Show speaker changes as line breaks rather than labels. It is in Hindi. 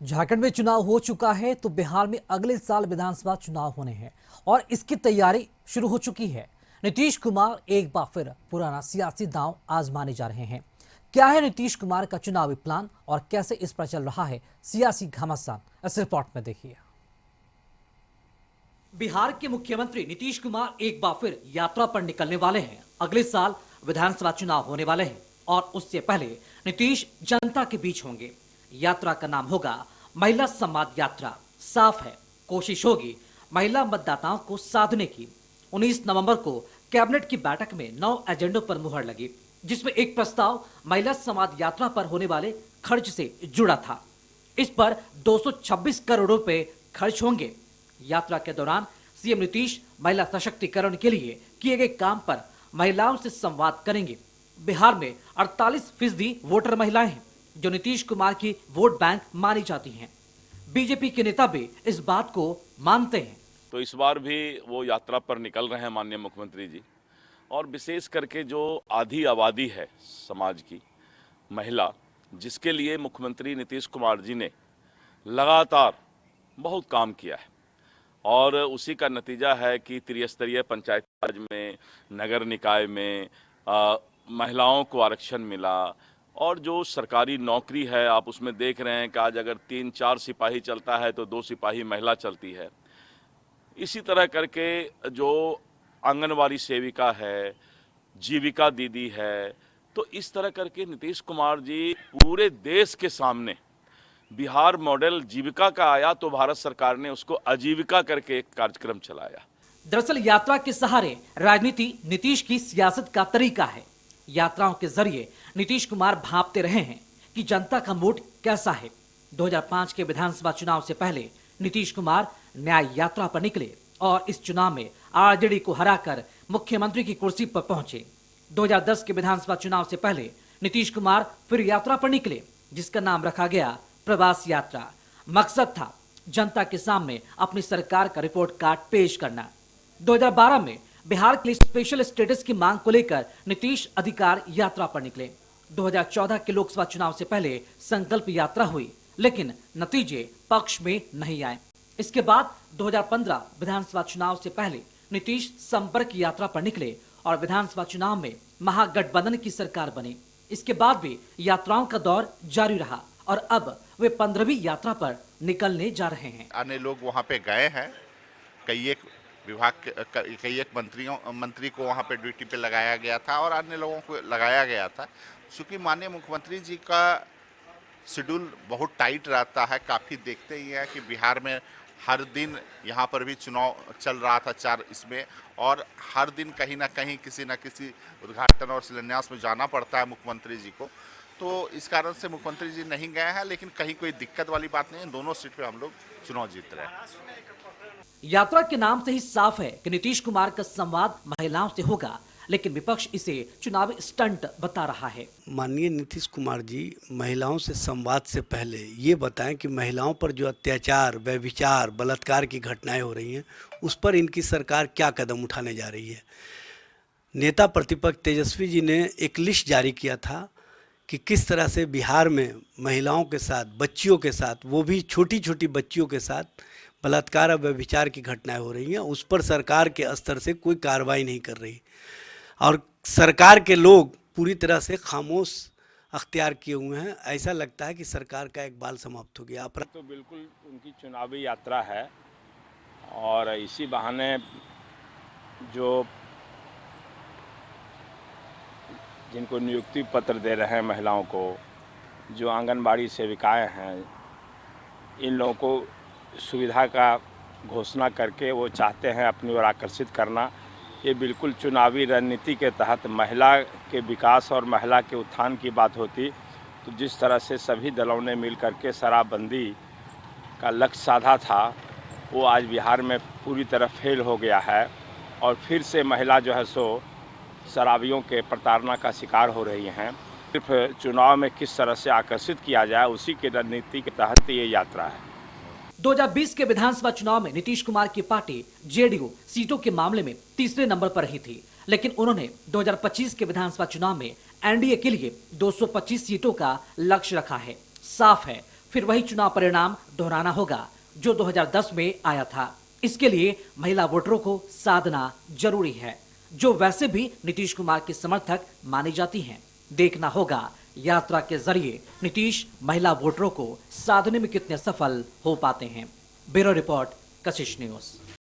झारखंड में चुनाव हो चुका है तो बिहार में अगले साल विधानसभा चुनाव होने हैं और इसकी तैयारी शुरू हो चुकी है। नीतीश कुमार एक बार फिर पुराना सियासी दांव आजमाने जा रहे हैं। क्या है नीतीश कुमार का चुनावी प्लान और कैसे इस पर चल रहा है सियासी घमासान, इस रिपोर्ट में देखिए। बिहार के मुख्यमंत्री नीतीश कुमार एक बार फिर यात्रा पर निकलने वाले हैं। अगले साल विधानसभा चुनाव होने वाले हैं और उससे पहले नीतीश जनता के बीच होंगे। यात्रा का नाम होगा महिला संवाद यात्रा। साफ है, कोशिश होगी महिला मतदाताओं को साधने की। 19 नवंबर को कैबिनेट की बैठक में 9 एजेंडों पर मुहर लगी, जिसमें एक प्रस्ताव महिला संवाद यात्रा पर होने वाले खर्च से जुड़ा था। इस पर 226 करोड़ रुपए खर्च होंगे। यात्रा के दौरान सीएम नीतीश महिला सशक्तिकरण के लिए किए गए काम पर महिलाओं से संवाद करेंगे। बिहार में 48% वोटर महिलाएं हैं, जो नीतीश कुमार की वोट बैंक मानी जाती हैं। बीजेपी के नेता भी इस बात को मानते हैं।
तो इस बार भी वो यात्रा पर निकल रहे हैं माननीय मुख्यमंत्री जी, और विशेष करके जो आधी आबादी है समाज की, महिला, जिसके लिए मुख्यमंत्री नीतीश कुमार जी ने लगातार बहुत काम किया है और उसी का नतीजा है कि त्रिस्तरीय पंचायत राज में, नगर निकाय में महिलाओं को आरक्षण मिला। और जो सरकारी नौकरी है, आप उसमें देख रहे हैं कि आज अगर 3-4 सिपाही चलता है तो 2 सिपाही महिला चलती है। इसी तरह करके जो आंगनवाड़ी सेविका है, जीविका दीदी है, तो इस तरह करके नीतीश कुमार जी पूरे देश के सामने बिहार मॉडल जीविका का आया तो भारत सरकार ने उसको आजीविका करके एक कार्यक्रम चलाया।
दरअसल यात्रा के सहारे राजनीति नीतीश की सियासत का तरीका है। यात्राओं के जरिए नीतीश कुमार भांपते रहे हैं कि जनता का मूड कैसा है। 2005 के विधानसभा चुनाव से पहले नीतीश कुमार न्याय यात्रा पर निकले और इस चुनाव में आरजेडी को हराकर मुख्यमंत्री की कुर्सी पर पहुंचे। 2010 के विधानसभा चुनाव से पहले नीतीश कुमार फिर यात्रा पर निकले, जिसका नाम रखा गया प्रवास यात्रा। मकसद था जनता के सामने अपनी सरकार का रिपोर्ट कार्ड पेश करना। 2012 में बिहार के लिए स्पेशल स्टेटस की मांग को लेकर नीतीश अधिकार यात्रा पर निकले। 2014 के लोकसभा चुनाव से पहले संकल्प यात्रा हुई, लेकिन नतीजे पक्ष में नहीं आए। इसके बाद 2015 विधानसभा चुनाव से पहले नीतीश संपर्क यात्रा पर निकले और विधानसभा चुनाव में महागठबंधन की सरकार बनी। इसके बाद भी यात्राओं का दौर जारी रहा और अब वे 15वीं यात्रा पर निकलने जा रहे हैं।
अन्य लोग वहां पे गए हैं, कई एक मंत्री को वहां पे ड्यूटी पे लगाया गया था और अन्य लोगों को लगाया गया था। चूंकि माननीय मुख्यमंत्री जी का शेड्यूल बहुत टाइट रहता है, काफ़ी देखते ही हैं कि बिहार में हर दिन यहाँ पर भी चुनाव चल रहा था 4 इसमें, और हर दिन कहीं ना कहीं किसी न किसी उद्घाटन और शिलान्यास में जाना पड़ता है मुख्यमंत्री जी को। तो इस कारण से मुख्यमंत्री जी नहीं गए हैं, लेकिन कहीं कोई दिक्कत वाली बात नहीं है। दोनों सीट पे हम लोग चुनाव जीत रहे हैं।
यात्रा के नाम से ही साफ है कि नीतीश कुमार का संवाद महिलाओं से होगा, लेकिन विपक्ष इसे चुनावी स्टंट बता रहा है।
माननीय नीतीश कुमार जी महिलाओं से संवाद से पहले ये बताएं कि महिलाओं पर जो अत्याचार, व्यभिचार, बलात्कार की घटनाएं हो रही हैं, उस पर इनकी सरकार क्या कदम उठाने जा रही है। नेता प्रतिपक्ष तेजस्वी जी ने एक लिस्ट जारी किया था कि किस तरह से बिहार में महिलाओं के साथ, बच्चियों के साथ, वो भी छोटी छोटी बच्चियों के साथ बलात्कार और व्यभिचार की घटनाएं हो रही हैं। उस पर सरकार के स्तर से कोई कार्रवाई नहीं कर रही और सरकार के लोग पूरी तरह से खामोश अख्तियार किए हुए हैं। ऐसा लगता है कि सरकार का एक बाल समाप्त हो गया।
तो बिल्कुल उनकी चुनावी यात्रा है और इसी बहाने जो जिनको नियुक्ति पत्र दे रहे हैं महिलाओं को, जो आंगनबाड़ी सेविकाएं हैं, इन लोगों को सुविधा का घोषणा करके वो चाहते हैं अपनी ओर आकर्षित करना। ये बिल्कुल चुनावी रणनीति के तहत महिला के विकास और महिला के उत्थान की बात होती तो जिस तरह से सभी दलों ने मिल करके शराबबंदी का लक्ष्य साधा था, वो आज बिहार में पूरी तरह फेल हो गया है और फिर से महिला जो है सो शराबियों के प्रताड़ना का शिकार हो रही हैं। सिर्फ चुनाव में किस तरह से आकर्षित किया जाए, उसी की रणनीति के तहत ये यात्रा है।
2020 के विधानसभा चुनाव में नीतीश कुमार की पार्टी जेडीयू सीटों के मामले में तीसरे नंबर पर रही थी, लेकिन उन्होंने 2025 के विधानसभा चुनाव में एनडीए के लिए 225 सीटों का लक्ष्य रखा है। साफ है फिर वही चुनाव परिणाम दोहराना होगा जो 2010 में आया था। इसके लिए महिला वोटरों को साधना जरूरी है, जो वैसे भी नीतीश कुमार के समर्थक मानी जाती हैं। देखना होगा यात्रा के जरिए नीतीश महिला वोटरों को साधने में कितने सफल हो पाते हैं। ब्यूरो रिपोर्ट, कशिश न्यूज।